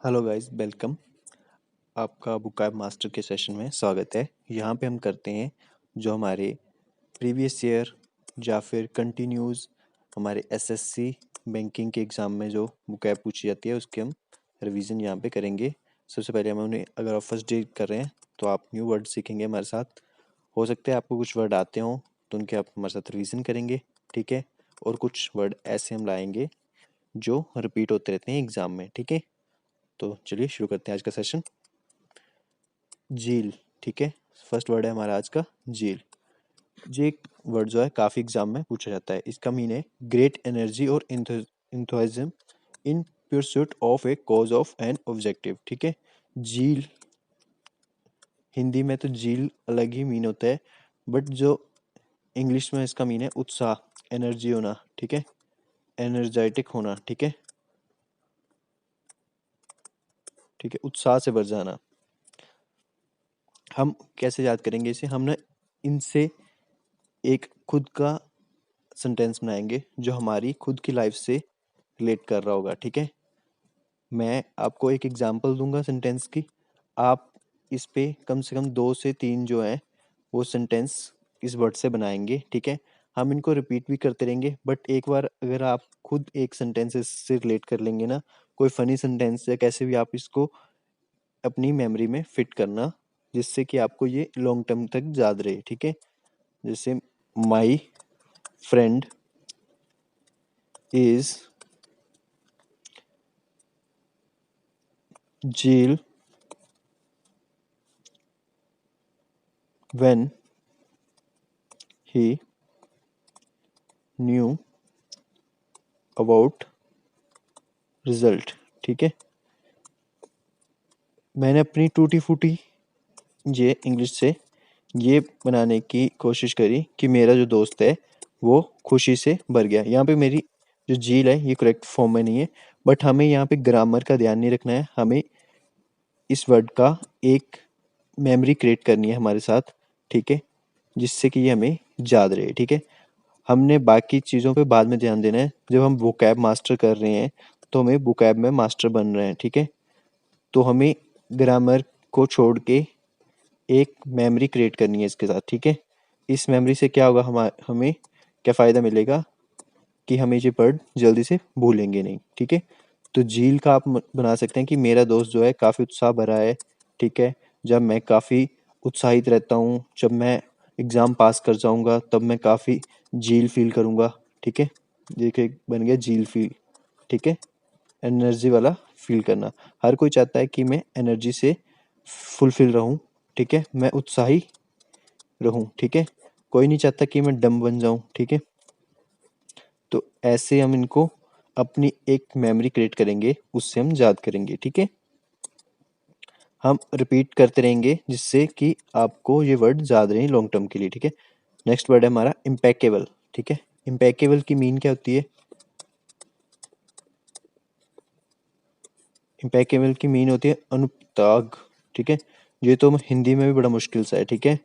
Hello guys, welcome. आपका बुकआइप master के session में स्वागत है। यहाँ पे हम करते हैं जो हमारे प्रीवियस ईयर या फिर कंटिन्यूज हमारे एसएससी बैंकिंग के एग्ज़ाम में जो बुकआइप पूछी जाती है उसके हम रिवीजन यहाँ पे करेंगे। सबसे पहले हम उन्हें, अगर आप फर्स्ट डे कर रहे हैं तो आप न्यू वर्ड सीखेंगे हमारे साथ। हो सकता है आपको कुछ वर्ड आते हों तो उनके आप हमारे साथ रिवीजन करेंगे, ठीक है। और कुछ वर्ड ऐसे हम लाएंगे जो रिपीट होते रहते हैं एग्ज़ाम में, ठीक है। तो चलिए शुरू करते हैं आज का सेशन। झील, ठीक है। फर्स्ट वर्ड है हमारा आज का झील। ये एक वर्ड जो है काफ़ी एग्जाम में पूछा जाता है। इसका मीन है ग्रेट एनर्जी और enthusiasm in pursuit of a cause of an objective, ठीक है। झील, हिंदी में तो झील अलग ही मीन होता है, बट जो इंग्लिश में इसका मीन है उत्साह, एनर्जी होना, ठीक है। एनर्जेटिक होना, ठीक है। ठीक है, उत्साह से भर जाना। हम कैसे याद करेंगे इसे? हम ना इनसे एक खुद का सेंटेंस बनाएंगे जो हमारी खुद की लाइफ से रिलेट कर रहा होगा, ठीक है। मैं आपको एक एग्जांपल दूंगा सेंटेंस की, आप इस पे कम से कम 2 से 3 जो है वो सेंटेंस इस वर्ड से बनाएंगे, ठीक है। हम इनको रिपीट भी करते रहेंगे, बट एक बार अगर आप खुद एक सेंटेंस से रिलेट कर लेंगे ना, कोई फनी सेंटेंस या कैसे भी, आप इसको अपनी मेमोरी में फिट करना, जिससे कि आपको ये लॉन्ग टर्म तक याद रहे, ठीक है। जैसे my friend is jail when he knew about result, ठीक है। मैंने अपनी टूटी फूटी ये इंग्लिश से ये बनाने की कोशिश करी कि मेरा जो दोस्त है वो खुशी से भर गया। यहाँ पे मेरी जो झील है ये करेक्ट फॉर्म में नहीं है, बट हमें यहाँ पे ग्रामर का ध्यान नहीं रखना है। हमें इस वर्ड का एक मेमोरी क्रिएट करनी है हमारे साथ, ठीक है, जिससे कि ये हमें याद रहे, ठीक है। हमने बाकी चीज़ों पे बाद में ध्यान देना है। जब हम वोकैब मास्टर कर रहे हैं तो हमें वोकैब में मास्टर बन रहे हैं, ठीक है। तो हमें ग्रामर को छोड़ के एक मेमोरी क्रिएट करनी है इसके साथ, ठीक है। इस मेमोरी से क्या होगा, हमें क्या फ़ायदा मिलेगा कि हमें ये वर्ड जल्दी से भूलेंगे नहीं, ठीक है। तो झील का आप बना सकते हैं कि मेरा दोस्त जो है काफ़ी उत्साह भरा है, ठीक है। जब मैं काफ़ी उत्साहित रहता हूँ, जब मैं एग्ज़ाम पास कर जाऊँगा तब मैं काफ़ी झील फील करूँगा, ठीक है। देखिए बन गया झील फील, ठीक है। एनर्जी वाला फील करना, हर कोई चाहता है कि मैं एनर्जी से फुलफिल रहूँ, ठीक है, मैं उत्साही रहूँ, ठीक है। कोई नहीं चाहता कि मैं डम बन जाऊँ, ठीक है। तो ऐसे हम इनको अपनी एक मेमोरी क्रिएट करेंगे, उससे हम याद करेंगे, ठीक है। हम रिपीट करते रहेंगे जिससे कि आपको ये वर्ड याद रहे लॉन्ग टर्म के लिए, ठीक है। नेक्स्ट वर्ड है हमारा इम्पेकेबल, ठीक है। इम्पेकेबल की मीन क्या होती है? इम्पेकेबल की मीन होती है अनुपताग, ठीक है। ये तो हिंदी में भी बड़ा मुश्किल सा है, ठीक है।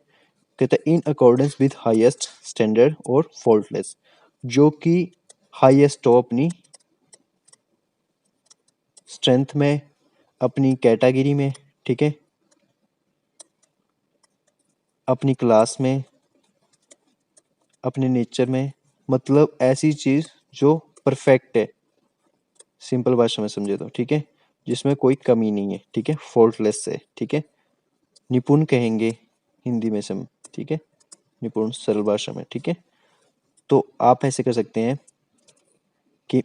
कहता है in accordance with highest standard और फॉल्टलेस, जो कि हाईएस्ट हो अपनी स्ट्रेंथ में, अपनी कैटेगरी में, ठीक है, अपनी क्लास में, अपने नेचर में, मतलब ऐसी चीज़ जो परफेक्ट है, सिंपल भाषा में समझे तो, ठीक है, जिसमें कोई कमी नहीं है, ठीक है, फॉल्टलेस है, ठीक है। निपुण कहेंगे हिंदी में सम, ठीक है, निपुण सरल भाषा में, ठीक है। तो आप ऐसे कर सकते हैं कि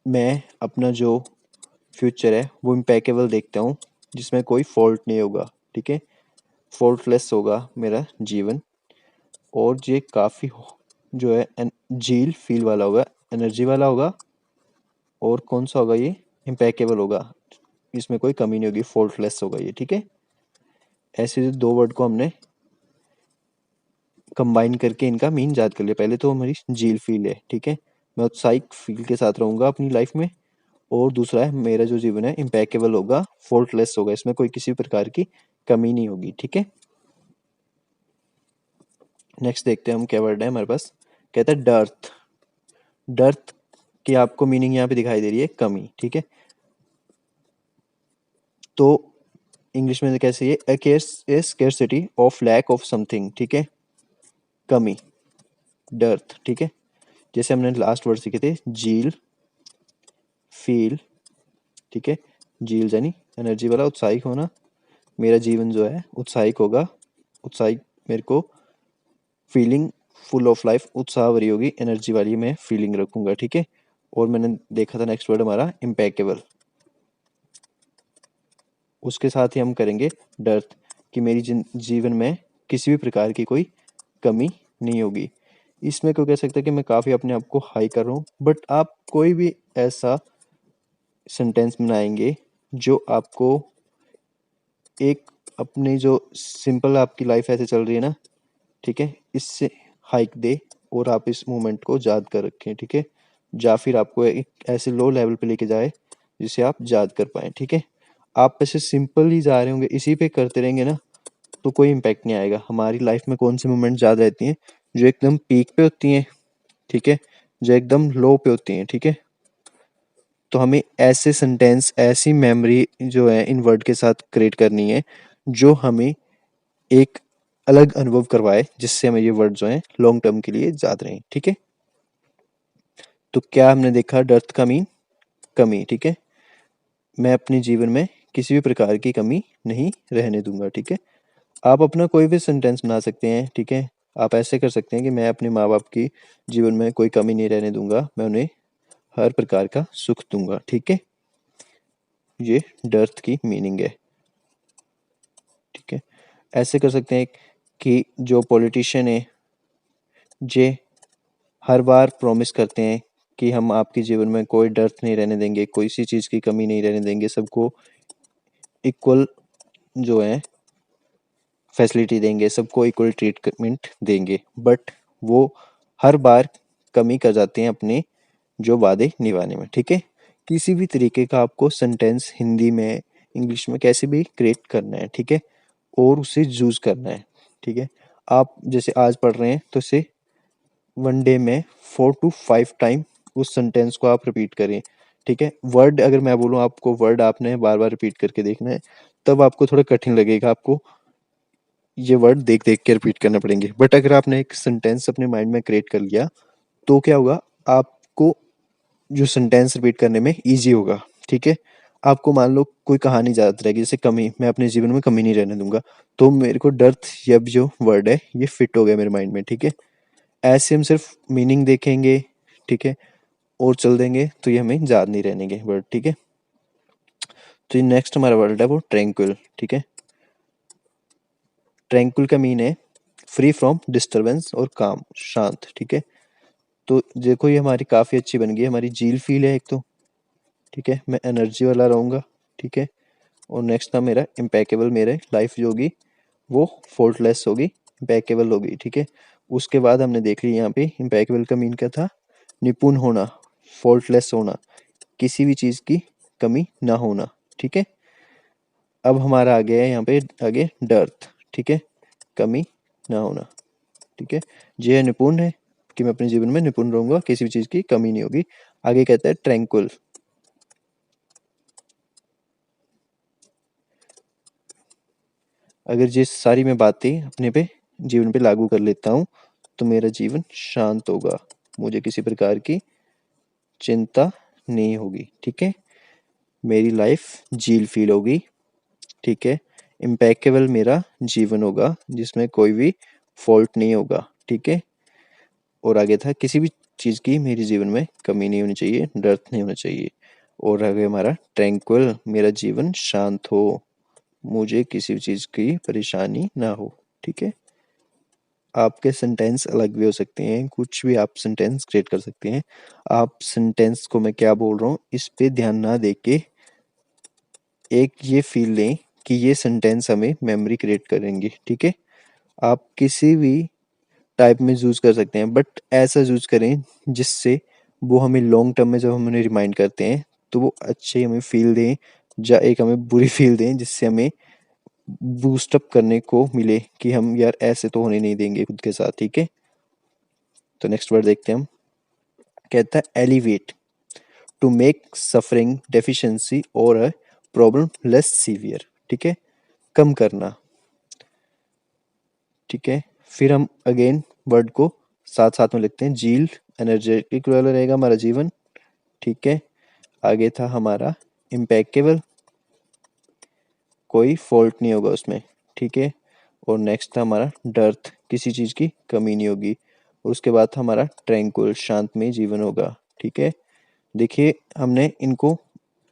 मैं अपना जो फ्यूचर है वो इम्पेकेबल देखता हूँ, जिसमें कोई फॉल्ट नहीं होगा, ठीक है। फॉल्टलेस होगा मेरा जीवन, और ये काफ़ी जो है झील फील वाला होगा, एनर्जी वाला होगा, और कौन सा होगा ये? इम्पेकेबल होगा, इसमें कोई कमी नहीं होगी, फॉल्टलेस होगा ये, ठीक है। ऐसे दो वर्ड को हमने कंबाइन करके इनका मीन याद कर लिया। पहले तो हमारी झील फील है, ठीक है, मैं उत्साहित फील के साथ रहूंगा अपनी लाइफ में। और दूसरा है मेरा जो जीवन है इम्पेकेबल होगा, फॉल्टलेस होगा, इसमें कोई किसी प्रकार की कमी नहीं होगी, ठीक है। नेक्स्ट देखते हैं हम क्या वर्ड है हमारे पास। कहता है डर्थ। डर्थ की आपको मीनिंग यहाँ पे दिखाई दे रही है कमी, ठीक है। तो इंग्लिश में कैसे ये scarcity of lack of something, ठीक है, कमी, डर्थ, ठीक है। जैसे हमने लास्ट वर्ड सीखे थे, झील, फील, ठीक है, झील यानी एनर्जी वाला, उत्साहिक होना। मेरा जीवन जो है उत्साहिक होगा, उत्साहिक, मेरे को फीलिंग फुल ऑफ लाइफ, उत्साह भरी होगी, एनर्जी वाली मैं फीलिंग रखूंगा, ठीक है। और मैंने देखा था नेक्स्ट वर्ड हमारा इम्पेकेबल, उसके साथ ही हम करेंगे डर्थ, कि मेरी जीवन में किसी भी प्रकार की कोई कमी नहीं होगी। इसमें कोई कह सकता है कि मैं काफ़ी अपने आप को हाई कर रहा हूँ, बट आप कोई भी ऐसा सेंटेंस बनाएंगे जो आपको एक अपनी जो सिंपल आपकी लाइफ ऐसे चल रही है ना, ठीक है, इससे हाइक दे और आप इस मोमेंट को याद कर रखें, ठीक है, या फिर आपको एक ऐसे लो लेवल पे लेके जाए जिसे आप याद कर पाए, ठीक है। आप ऐसे सिंपल ही जा रहे होंगे, इसी पे करते रहेंगे ना, तो कोई इम्पैक्ट नहीं आएगा। हमारी लाइफ में कौन सी मोमेंट याद रहती हैं, जो एकदम पीक पे होती हैं, ठीक है, जो एकदम लो पे होती हैं, ठीक है। तो हमें ऐसे सेंटेंस, ऐसी मेमोरी जो है इन वर्ड के साथ क्रिएट करनी है जो हमें एक अलग अनुभव करवाए, जिससे हमें ये वर्ड जो है लॉन्ग टर्म के लिए याद रहें, ठीक है। तो क्या हमने देखा, डर्थ का मीन कमी, ठीक है, मैं अपने जीवन में किसी भी प्रकार की कमी नहीं रहने दूंगा, ठीक है। आप अपना कोई भी सेंटेंस बना सकते हैं, ठीक है। आप ऐसे कर सकते हैं कि मैं अपने माँ बाप की जीवन में कोई कमी नहीं रहने दूंगा, मैं उन्हें हर प्रकार का सुख दूंगा, ठीक है। ये डर्थ की मीनिंग है, ठीक है। ऐसे कर सकते हैं कि जो पॉलिटिशियन है, जे हर बार प्रॉमिस करते हैं कि हम आपके जीवन में कोई डर्थ नहीं रहने देंगे, कोई सी चीज़ की कमी नहीं रहने देंगे, सबको इक्वल जो है फैसिलिटी देंगे, सबको इक्वल ट्रीटमेंट देंगे, बट वो हर बार कमी कर जाते हैं अपने जो वादे निभाने में, ठीक है। किसी भी तरीके का आपको सेंटेंस हिंदी में, इंग्लिश में कैसे भी क्रिएट करना है, ठीक है, और उसे यूज करना है, ठीक है। आप जैसे आज पढ़ रहे हैं तो इसे वन डे में 4 to 5 टाइम उस सेंटेंस को आप रिपीट करें, ठीक है। वर्ड अगर मैं बोलूँ आपको, वर्ड आपने बार बार रिपीट करके देखना है, तब आपको थोड़ा कठिन लगेगा, आपको ये वर्ड देख देख के रिपीट करने पड़ेंगे। बट अगर आपने एक सेंटेंस अपने माइंड में क्रिएट कर लिया, तो क्या होगा, आपको जो सेंटेंस रिपीट करने में ईजी होगा, ठीक है। आपको मान लो कोई कहानी याद रहेगी, जैसे कमी, मैं अपने जीवन में कमी नहीं रहने दूंगा, तो मेरे को डर्थ, ये जो वर्ड है ये फिट हो गया मेरे माइंड में, ठीक है। ऐसे हम सिर्फ मीनिंग देखेंगे, ठीक है, और चल देंगे, तो ये हमें याद नहीं रहने वर्ड, ठीक है। तो ये नेक्स्ट हमारा वर्ड है वो ट्रैंक्विल, ठीक है। ट्रैंक्विल का मीन है फ्री फ्रॉम डिस्टरबेंस और काम, शांत, ठीक है। तो देखो ये हमारी काफ़ी अच्छी बन गई, हमारी झील फील है एक तो, ठीक है, मैं एनर्जी वाला रहूँगा, ठीक है। और नेक्स्ट था मेरा इम्पेकेबल, मेरे लाइफ जो होगी वो फॉल्टलेस होगी, इम्पेकेबल होगी, ठीक है। उसके बाद हमने देख लिया यहाँ पे इम्पेकेबल का मीन क्या था, निपुण होना, फॉल्टलेस होना, किसी भी चीज़ की कमी ना होना, ठीक है। अब हमारा आ गया है यहाँ पे आगे डर्थ, ठीक है, कमी ना होना, ठीक है। ये है निपुण है, कि मैं अपने जीवन में निपुण रहूंगा, किसी भी चीज़ की कमी नहीं होगी। आगे कहता है ट्रैंक्विल, अगर ये सारी मैं बातें अपने पे जीवन पे लागू कर लेता हूँ, तो मेरा जीवन शांत होगा, मुझे किसी प्रकार की चिंता नहीं होगी, ठीक है। मेरी लाइफ झील फील होगी, ठीक है। इम्पेकेबल मेरा जीवन होगा, जिसमें कोई भी फॉल्ट नहीं होगा, ठीक है। और आगे था किसी भी चीज़ की मेरे जीवन में कमी नहीं होनी चाहिए, डर्थ नहीं होना चाहिए। और आगे हमारा ट्रैंक्विल, मेरा जीवन शांत हो, मुझे किसी भी चीज़ की परेशानी ना हो, ठीक है। आपके सेंटेंस अलग भी हो सकते हैं, कुछ भी आप सेंटेंस क्रिएट कर सकते हैं। आप सेंटेंस को मैं क्या बोल रहा हूँ इस पे ध्यान ना दे के एक ये फील लें कि ये सेंटेंस हमें मेमोरी क्रिएट करेंगे, ठीक है। आप किसी भी टाइप में यूज़ कर सकते हैं, बट ऐसा यूज़ करें जिससे वो हमें लॉन्ग टर्म में जब हम उन्हें रिमाइंड करते हैं तो वो अच्छे हमें फील दें, या एक हमें बुरी फील दें, जिससे हमें बूस्टअप करने को मिले कि हम यार ऐसे तो होने नहीं देंगे खुद के साथ, ठीक है। तो नेक्स्ट वर्ड देखते हैं हम, कहता है alleviate, to make suffering deficiency और प्रॉब्लम लेस सीवियर, ठीक है, कम करना, ठीक है। फिर हम अगेन वर्ड को साथ साथ में लिखते हैं, झील एनर्जेटिक वाला रहेगा हमारा जीवन, ठीक है। आगे था हमारा इम्पेकेबल, कोई फॉल्ट नहीं होगा उसमें, ठीक है। और नेक्स्ट था हमारा डर्थ, किसी चीज़ की कमी नहीं होगी। और उसके बाद था हमारा ट्रैंक्विल, शांतमय जीवन होगा, ठीक है। देखिए हमने इनको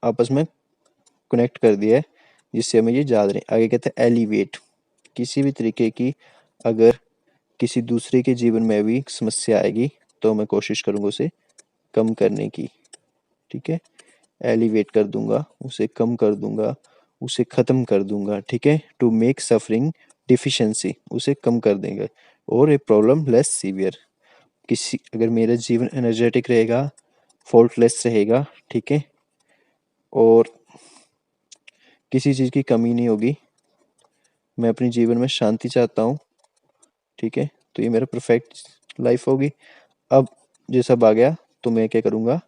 आपस में कनेक्ट कर दिया है जिससे हमें ये याद रहे। आगे कहते हैं एलिवेट, किसी भी तरीके की अगर किसी दूसरे के जीवन में भी समस्या आएगी तो मैं कोशिश करूँगा उसे कम करने की, ठीक है। एलिवेट कर दूंगा, उसे कम कर दूंगा, उसे ख़त्म कर दूंगा, ठीक है। टू मेक सफरिंग डिफिशेंसी, उसे कम कर देंगे। और ए प्रॉब्लम लेस सीवियर, किसी अगर मेरा जीवन एनर्जेटिक रहेगा, फॉल्टलेस रहेगा, ठीक है, और किसी चीज़ की कमी नहीं होगी, मैं अपने जीवन में शांति चाहता हूँ, ठीक है, तो ये मेरा परफेक्ट लाइफ होगी। अब ये सब आ गया तो मैं क्या करूँगा,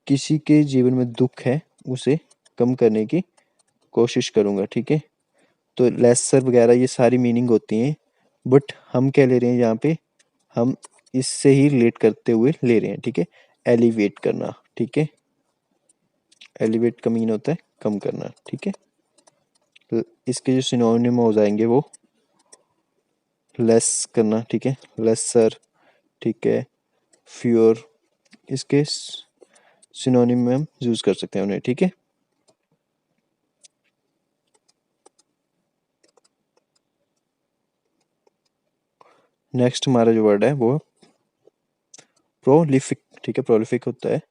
किसी के जीवन में दुख है उसे कम करने की कोशिश करूँगा, ठीक है। तो लेसर वगैरह ये सारी मीनिंग होती हैं, बट हम क्या ले रहे हैं यहाँ पे, हम इससे ही रिलेट करते हुए ले रहे हैं, ठीक है। एलिवेट करना, ठीक है, एलिवेट का मीन होता है कम करना, ठीक है। इसके जो सिनोनिम हो जाएंगे वो लेस करना, ठीक है, लेसर, ठीक है, फ्यूर, इसके सिनोनिम में हम यूज कर सकते हैं उन्हें, ठीक है। नेक्स्ट हमारा जो वर्ड है वो प्रोलिफिक, ठीक है, प्रोलिफिक होता है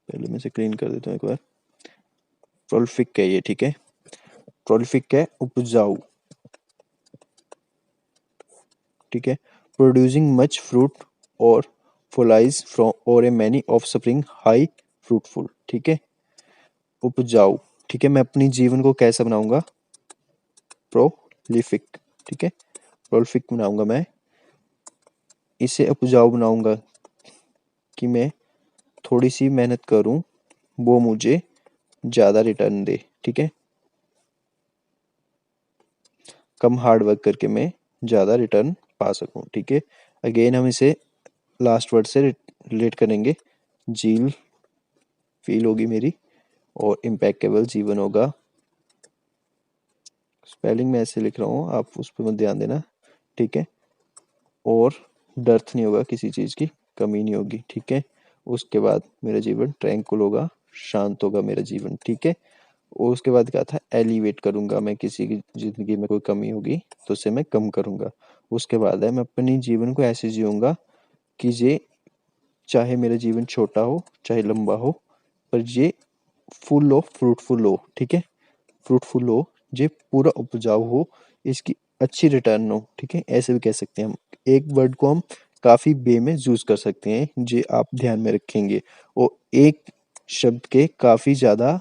पहले मैं इसे क्लीन कर देता हूँ एक बार। प्रोलिफिक है ये, ठीक है, प्रोलिफिक है उपजाऊ, ठीक है। प्रोड्यूसिंग मच फ्रूट और फॉलाइज फ्रॉम और ए many of spring high fruitful, ठीक है, उपजाऊ, ठीक है। मैं अपनी जीवन को कैसा बनाऊंगा, प्रोलिफिक, ठीक है, प्रोलिफिक बनाऊंगा मैं, इसे उपजाऊ बनाऊंगा कि मैं थोड़ी सी मेहनत करूं, वो मुझे ज़्यादा रिटर्न दे, ठीक है, कम हार्ड वर्क करके मैं ज़्यादा रिटर्न पा सकूं, ठीक है। अगेन हम इसे लास्ट वर्ड से रिलेट करेंगे, झील फील होगी मेरी, और इम्पेकेबल जीवन होगा। स्पेलिंग मैं ऐसे लिख रहा हूँ, आप उस पर मत ध्यान देना, ठीक है। और डर्थ नहीं होगा, किसी चीज़ की कमी नहीं होगी, ठीक है। उसके बाद मेरा जीवन ट्रैंक्विल होगा, शांत होगा मेरा जीवन, ठीक है। और उसके बाद क्या था, एलिवेट करूंगा मैं, किसी की जिंदगी में कोई कमी होगी तो उसे मैं कम करूंगा। उसके बाद है मैं अपनी जीवन को ऐसे जीऊंगा कि ये चाहे मेरा जीवन छोटा हो चाहे लंबा हो, पर ये फुल हो, फ्रूटफुल हो, ठीक है, फ्रूटफुल हो, ये पूरा उपजाऊ हो, इसकी अच्छी रिटर्न हो, ठीक है, ऐसे भी कह सकते हैं हम। एक वर्ड को हम काफी वे में यूज कर सकते हैं, जे आप ध्यान में रखेंगे, और एक शब्द के काफी ज्यादा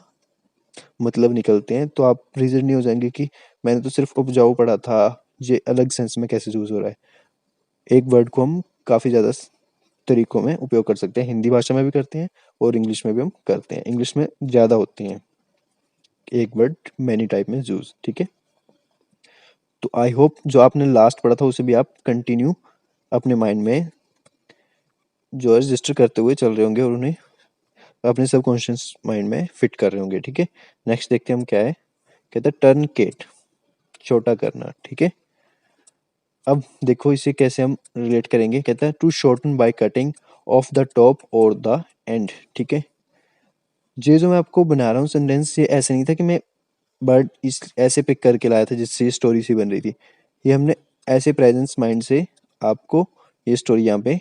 मतलब निकलते हैं, तो आप रीजन नहीं हो जाएंगे कि मैंने तो सिर्फ उपजाऊ पढ़ा था, ये अलग सेंस में कैसे यूज हो रहा है। एक वर्ड को हम काफी ज्यादा तरीकों में उपयोग कर सकते हैं, हिंदी भाषा में भी करते हैं और इंग्लिश में भी हम करते हैं, इंग्लिश में ज्यादा होती हैं एक वर्ड मैनी टाइप में यूज, ठीक है। तो आई होप जो आपने लास्ट पढ़ा था उसे भी आप कंटिन्यू अपने माइंड में जो है रजिस्टर करते हुए चल रहे होंगे और उन्हें अपने सबकॉन्शियस माइंड में फिट कर रहे होंगे, ठीक है। नेक्स्ट देखते हैं हम क्या है, कहते हैं टर्नकेट, छोटा करना, ठीक है। अब देखो इसे कैसे हम रिलेट करेंगे, कहता है to shorten by cutting off the top और द एंड, ठीक है। ये जो मैं आपको बना रहा हूँ सेंटेंस, ये ऐसे नहीं था कि मैं बर्ड इस ऐसे पिक करके लाया था जिससे ये स्टोरी सी बन रही थी। ये हमने ऐसे प्रेजेंस माइंड से आपको ये स्टोरी यहाँ पे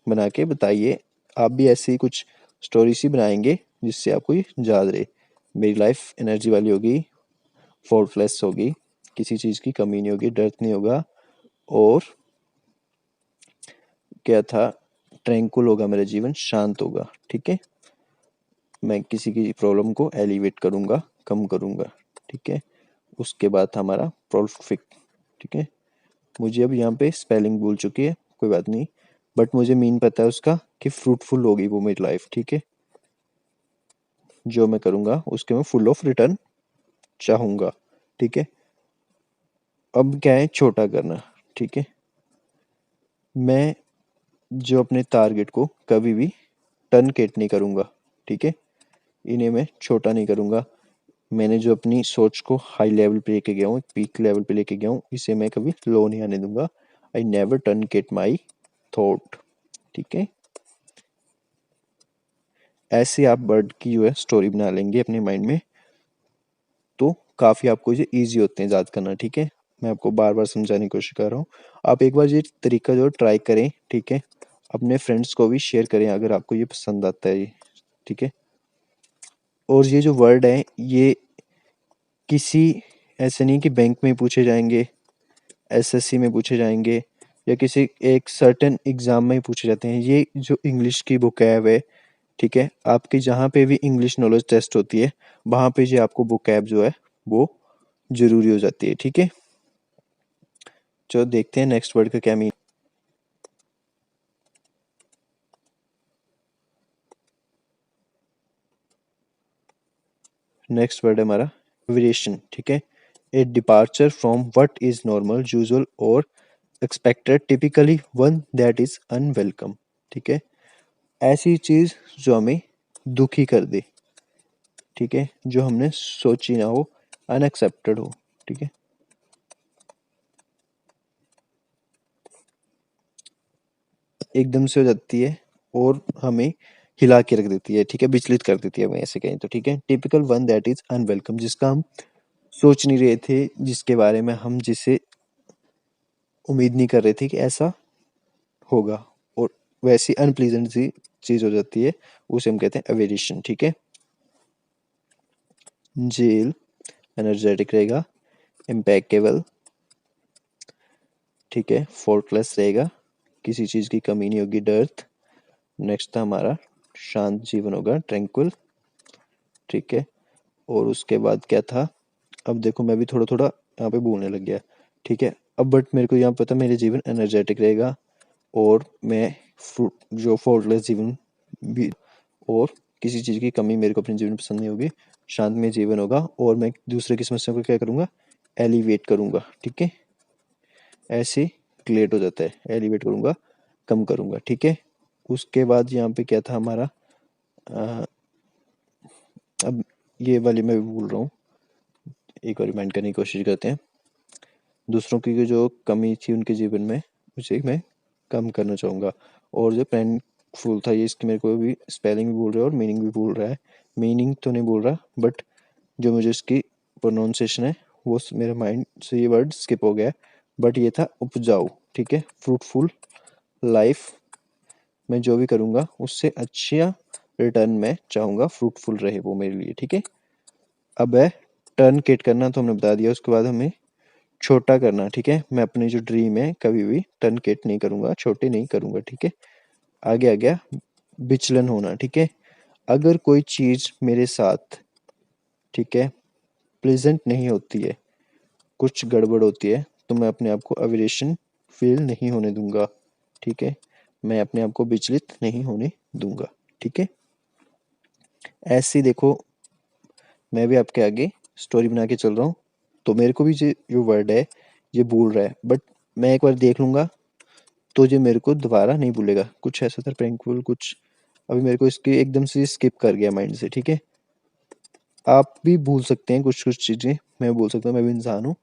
बना के बताइए, आप भी ऐसे ही कुछ स्टोरी सी बनाएंगे जिससे आपको ये याद रहे। मेरी लाइफ एनर्जी वाली होगी, फॉल्टलेस होगी, किसी चीज़ की कमी नहीं होगी, डर नहीं होगा, और क्या था, ट्रैंक्विल होगा मेरा जीवन, शांत होगा, ठीक है। मैं किसी की प्रॉब्लम को एलिवेट करूंगा, कम करूंगा, ठीक है। उसके बाद हमारा प्रोलिफिक, ठीक है। मुझे अब यहाँ पे स्पेलिंग भूल चुकी है, कोई बात नहीं, बट मुझे मीन पता है उसका कि फ्रूटफुल होगी वो मेरी लाइफ, ठीक है। जो मैं करूँगा उसके मैं फुल ऑफ रिटर्न चाहूँगा, ठीक है। अब क्या है छोटा करना, ठीक है। मैं जो अपने टारगेट को कभी भी टर्नकेट नहीं करूँगा, ठीक है। इन्हें मैं छोटा नहीं करूँगा। मैंने जो अपनी सोच को हाई लेवल पे लेके गया हूँ, पीक लेवल पे लेके गया हूँ, इसे मैं कभी लो नहीं आने दूंगा। आई नेवर टर्नकेट माई थॉट, ठीक है। ऐसे आप बर्ड की जो है स्टोरी बना लेंगे अपने माइंड में, तो काफ़ी आपको ये ईजी होते हैं याद करना, ठीक है। मैं आपको बार बार समझाने की कोशिश कर रहा हूँ। आप एक बार ये तरीका जो ट्राई करें, ठीक है। अपने फ्रेंड्स को भी शेयर करें अगर आपको ये पसंद आता है ये, ठीक है। और ये जो वर्ड है ये किसी ऐसे नहीं कि बैंक में पूछे जाएंगे, एसएससी में पूछे जाएंगे, या किसी एक सर्टेन एग्जाम में ही पूछे जाते हैं। ये जो इंग्लिश की वोकैब है, ठीक है, आपकी जहाँ पे भी इंग्लिश नॉलेज टेस्ट होती है वहाँ पे ये आपको वोकैब जो है वो जरूरी हो जाती है, ठीक है। चलो देखते हैं नेक्स्ट वर्ड का क्या मीन। नेक्स्ट वर्ड है हमारा वेरिएशन, ठीक है। A departure from what is normal, usual और expected, typically one that is unwelcome, ठीक है। ऐसी चीज जो हमें दुखी कर दे, ठीक है, जो हमने सोची ना हो, अनएक्सेप्टेड हो, ठीक है। एकदम से हो जाती है और हमें हिला के रख देती है, ठीक है, विचलित कर देती है हमें, ऐसे कहें तो, ठीक है। Typical one that is unwelcome, जिसका हम सोच नहीं रहे थे, जिसके बारे में हम जिसे उम्मीद नहीं कर रहे थे कि ऐसा होगा, और वैसी अनप्लीजेंट सी चीज हो जाती है, उसे हम कहते हैं अवेरिशन, ठीक है। जेल एनर्जेटिक रहेगा, इम्पेकेबल, ठीक है, फोर्टलेस रहेगा, किसी चीज की कमी नहीं होगी, डर्थ। नेक्स्ट था हमारा शांत जीवन होगा, ट्रैंक्विल, ठीक है। और उसके बाद क्या था, अब देखो मैं भी थोड़ा थोड़ा यहाँ पे भूलने लग गया, ठीक है। अब बट मेरे को यहाँ पता मेरे जीवन एनर्जेटिक रहेगा, और मैं जो फोर्टलेस जीवन भी, और किसी चीज़ की कमी मेरे को अपने जीवन में पसंद नहीं होगी, शांत में जीवन होगा, और मैं दूसरे की समस्या को क्या करूँगा, एलिवेट करूँगा, ठीक है। ऐसे क्लियर हो जाता है, एलिवेट करूँगा, कम करूँगा, ठीक है। उसके बाद यहाँ पे क्या था हमारा, अब ये वाली मैं भी भूल रहा हूँ, एक और रिमाइंड करने की कोशिश करते हैं। दूसरों की जो कमी थी उनके जीवन में, उसे मैं कम करना चाहूँगा। और जो पेन फूल था, ये इसकी मेरे को भी स्पेलिंग भी भूल रहा है और मीनिंग भी भूल रहा है। मीनिंग तो नहीं भूल रहा, बट जो मुझे इसकी प्रोनाउंसिएशन है वो मेरे माइंड से ये वर्ड स्किप हो गया है। बट ये था उपजाऊ, ठीक है, फ्रूटफुल लाइफ। मैं जो भी करूँगा उससे अच्छा रिटर्न मैं चाहूँगा, फ्रूटफुल रहे वो मेरे लिए, ठीक है। अब है टर्न किट करना, तो हमने बता दिया। उसके बाद हमें छोटा करना, ठीक है। मैं अपनी जो ड्रीम है कभी भी टर्न किट नहीं करूँगा, छोटे नहीं करूँगा, ठीक है। आगे आ गया विचलन होना, ठीक है। अगर कोई चीज़ मेरे साथ, ठीक है, प्लेजेंट नहीं होती है, कुछ गड़बड़ होती है, तो मैं अपने आप को अवेरेशन फील नहीं होने दूंगा, ठीक है। मैं अपने आप को विचलित नहीं होने दूंगा, ठीक है। ऐसे ही देखो, मैं भी आपके आगे स्टोरी बना के चल रहा हूँ, तो मेरे को भी ये जो वर्ड है ये भूल रहा है, बट मैं एक बार देख लूंगा तो ये मेरे को दोबारा नहीं भूलेगा। कुछ ऐसा था प्रैंकफुल, कुछ अभी मेरे को इसके एकदम से स्किप कर गया माइंड से, ठीक है। आप भी भूल सकते हैं कुछ कुछ चीज़ें, मैं भूल सकता हूँ, मैं भी इंसान हूँ।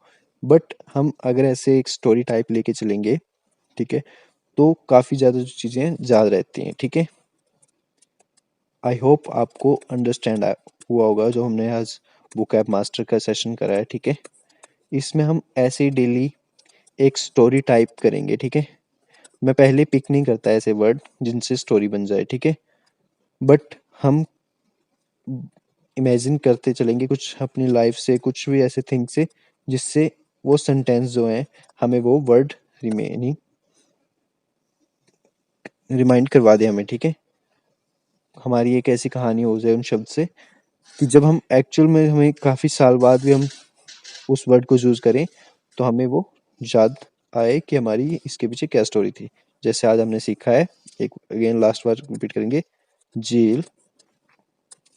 बट हम अगर ऐसे एक स्टोरी टाइप लेके चलेंगे, ठीक है, तो काफ़ी ज़्यादा जो चीज़ें याद रहती हैं, ठीक है। आई होप आपको अंडरस्टैंड हुआ होगा जो हमने आज बुक ऐप मास्टर का सेशन करा है, ठीक है। इसमें हम ऐसे ही डेली एक स्टोरी टाइप करेंगे, ठीक है। मैं पहले पिक नहीं करता ऐसे वर्ड जिनसे स्टोरी बन जाए, ठीक है, बट हम इमेजिन करते चलेंगे कुछ अपनी लाइफ से, कुछ भी ऐसे थिंग से, जिससे वो सेंटेंस जो है हमें वो वर्ड रिमेनिंग रिमाइंड करवा दे हमें, ठीक है। हमारी एक ऐसी कहानी हो जाए उन शब्द से कि जब हम एक्चुअल में, हमें काफ़ी साल बाद भी हम उस वर्ड को यूज़ करें तो हमें वो याद आए कि हमारी इसके पीछे क्या स्टोरी थी। जैसे आज हमने सीखा है, एक अगेन लास्ट बार रिपीट करेंगे, झील,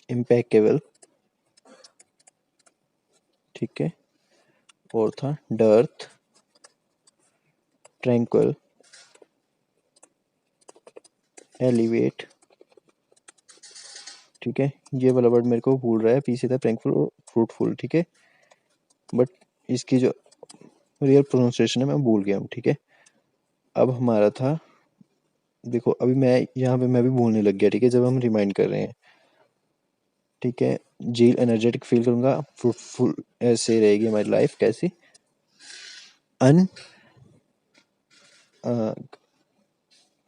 इम्पेकेबल, ठीक है, और था डर्थ, ट्रैंक्विल, एलिवेट, ठीक है। ये वाला वर्ड मेरे को भूल रहा है, पीछे था ट्रैंक्विल और फ्रूटफुल, ठीक है, बट इसकी जो रियल प्रोनाउंसिएशन है मैं भूल गया हूँ, ठीक है। अब हमारा था, देखो अभी मैं यहाँ पे मैं भी भूलने लग गया, ठीक है, जब हम रिमाइंड कर रहे हैं, ठीक है। झील एनर्जेटिक फील करूंगा, फ्रूटफुल ऐसे रहेगी हमारी लाइफ कैसी, अन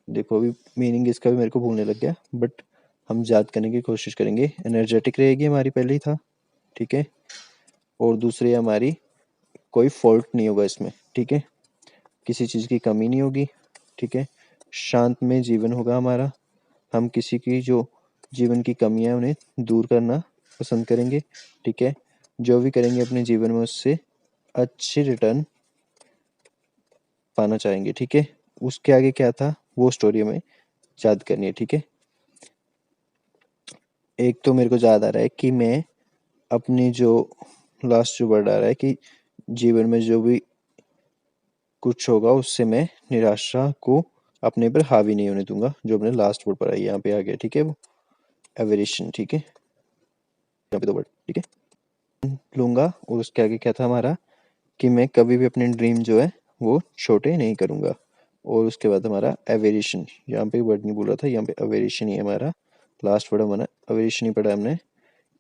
देखो अभी मीनिंग इसका भी मेरे को भूलने लग गया, बट हम याद करने की कोशिश करेंगे। एनर्जेटिक रहेगी हमारी पहले ही था, ठीक है, और दूसरी हमारी कोई फॉल्ट नहीं होगा इसमें, ठीक है, किसी चीज़ की कमी नहीं होगी, ठीक है। शांत में जीवन होगा हमारा, हम किसी की जो जीवन की कमियां उन्हें दूर करना पसंद करेंगे, ठीक है। जो भी करेंगे अपने जीवन में उससे अच्छी रिटर्न पाना चाहेंगे, ठीक है। उसके आगे क्या था वो स्टोरी हमें याद करनी है, ठीक है। एक तो मेरे को याद आ रहा है कि मैं अपनी जो लास्ट जो वर्ड आ रहा है कि जीवन में जो भी कुछ होगा उससे मैं निराशा को अपने पर हावी नहीं होने दूंगा, जो अपने लास्ट वर्ड पर आई यहाँ पे आ गया, ठीक है, वो एवरेशन, ठीक है, यहाँ पे दो वर्ड, ठीक है, लूंगा। और उसके आगे क्या था हमारा कि मैं कभी भी अपने ड्रीम जो है वो छोटे नहीं करूंगा। और उसके बाद हमारा एवेरिशन, यहाँ पे वर्ड नहीं बोल रहा था, यहाँ पे एवेरिशन ही है हमारा लास्ट वर्ड, हमारा एवेरिशन ही पढ़ा हमने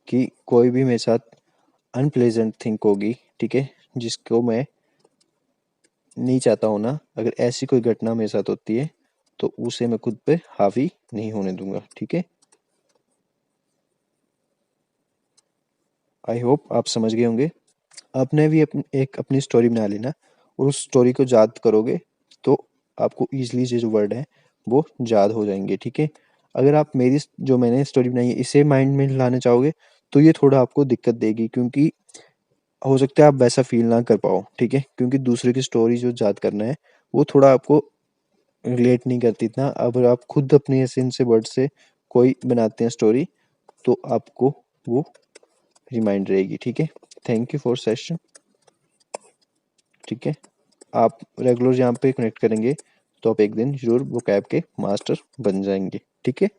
कि कोई भी मेरे साथ अनप्लेजेंट थिंक होगी, ठीक है, जिसको मैं नहीं चाहता हूँ ना, अगर ऐसी कोई घटना मेरे साथ होती है तो उसे मैं खुद पे हावी नहीं होने दूंगा, ठीक है। आई होप आप समझ गए होंगे। आपने भी एक अपनी स्टोरी बना लेना और उस स्टोरी को याद करोगे तो आपको ईजिली ये जो वर्ड है वो याद हो जाएंगे, ठीक है। अगर आप मेरी जो मैंने स्टोरी बनाई है इसे माइंड में लाना चाहोगे तो ये थोड़ा आपको दिक्कत देगी, क्योंकि हो सकता है आप वैसा फील ना कर पाओ, ठीक है, क्योंकि दूसरे की स्टोरी जो याद करना है वो थोड़ा आपको रिलेट नहीं करती इतना। अगर आप खुद अपने ऐसे इनसे वर्ड से कोई बनाते हैं स्टोरी तो आपको वो रिमाइंड रहेगी, ठीक है। थैंक यू फॉर सेशन, ठीक है। आप रेगुलर यहाँ पे कनेक्ट करेंगे तो आप एक दिन जरूर वो कैब के मास्टर बन जाएंगे, ठीक है।